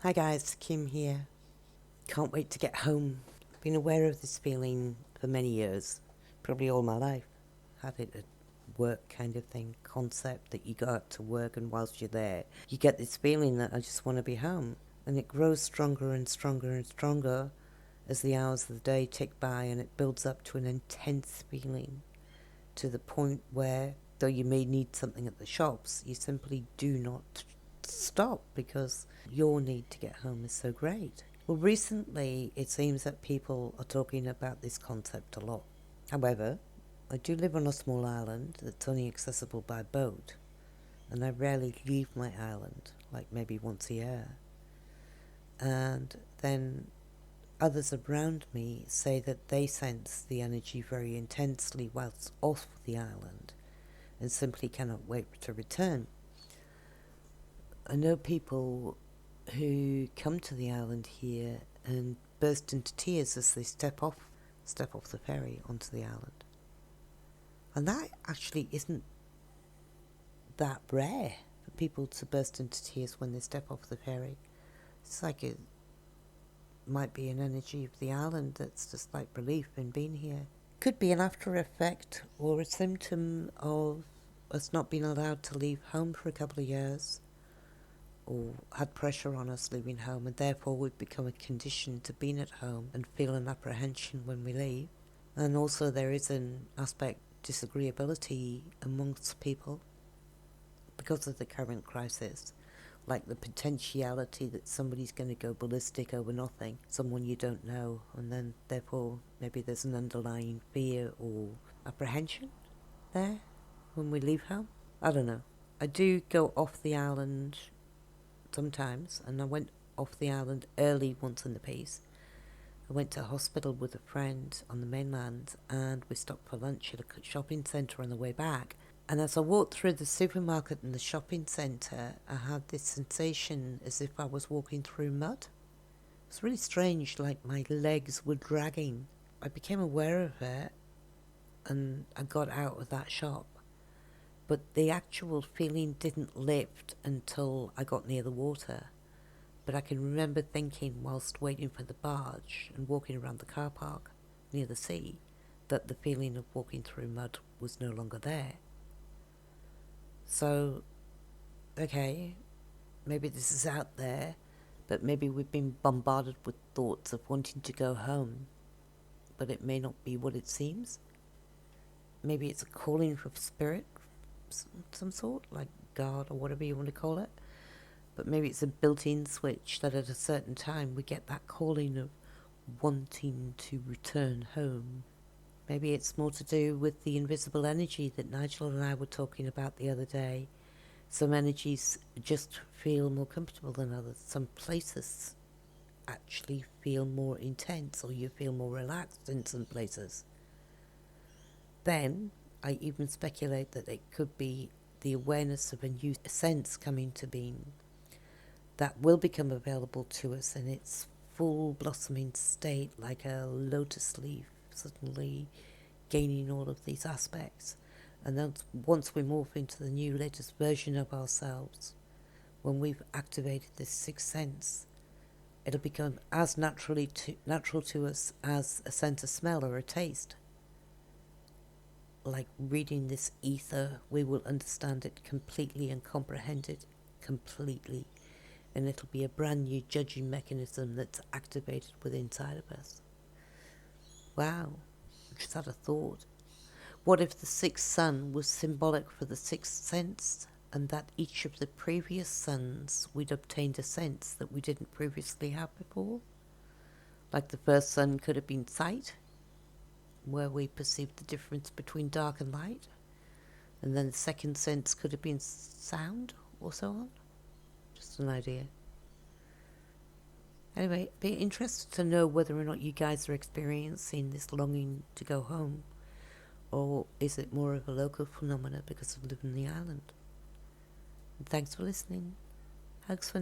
Hi guys, Kim here. Can't wait to get home. Been aware of this feeling for many years, probably all my life. Had it at work kind of thing, concept that you go out to work and whilst you're there, you get this feeling that I just want to be home. And it grows stronger and stronger and stronger as the hours of the day tick by, and it builds up to an intense feeling to the point where, though you may need something at the shops, you simply do not stop because your need to get home is so great. Well, recently it seems that people are talking about this concept a lot. However, I do live on a small island that's only accessible by boat, and I rarely leave my island, like maybe once a year. And then others around me say that they sense the energy very intensely whilst off the island and simply cannot wait to return. I know people who come to the island here and burst into tears as they step off the ferry onto the island. And that actually isn't that rare for people to burst into tears when they step off the ferry. It's like it might be an energy of the island that's just like relief in being here. Could be an after effect or a symptom of us not being allowed to leave home for a couple of years, or had pressure on us leaving home, and therefore we've become conditioned to being at home and feel an apprehension when we leave. And also there is an aspect disagreeability amongst people because of the current crisis, like the potentiality that somebody's going to go ballistic over nothing, someone you don't know, and then therefore maybe there's an underlying fear or apprehension there when we leave home. I don't know. I do go off the island sometimes, and I went off the island early once in the piece. I went to a hospital with a friend on the mainland, and we stopped for lunch at a shopping centre on the way back. And as I walked through the supermarket and the shopping centre, I had this sensation as if I was walking through mud. It was really strange, like my legs were dragging. I became aware of it, and I got out of that shop. But the actual feeling didn't lift until I got near the water. But I can remember thinking whilst waiting for the barge and walking around the car park near the sea that the feeling of walking through mud was no longer there. So, okay, maybe this is out there, but maybe we've been bombarded with thoughts of wanting to go home, but it may not be what it seems. Maybe it's a calling from spirit, some sort, like God or whatever you want to call it. But maybe it's a built-in switch that at a certain time we get that calling of wanting to return home. Maybe it's more to do with the invisible energy that Nigel and I were talking about the other day. Some energies just feel more comfortable than others. Some places actually feel more intense, or you feel more relaxed in some places. Then I even speculate that it could be the awareness of a new sense coming to being that will become available to us in its full blossoming state, like a lotus leaf suddenly gaining all of these aspects. And then once we morph into the new latest version of ourselves, when we've activated this sixth sense, it'll become as natural to us as a sense of smell or a taste. Like reading this ether, we will understand it completely and comprehend it completely. And it'll be a brand new judging mechanism that's activated within inside of us. Wow, just had a thought. What if the sixth sun was symbolic for the sixth sense, and that each of the previous suns we'd obtained a sense that we didn't previously have before? Like the first sun could have been sight, where we perceived the difference between dark and light, and then the second sense could have been sound, or so on. Just an idea. Anyway, be interested to know whether or not you guys are experiencing this longing to go home, or is it more of a local phenomena because of living on the island? And thanks for listening. Hugs for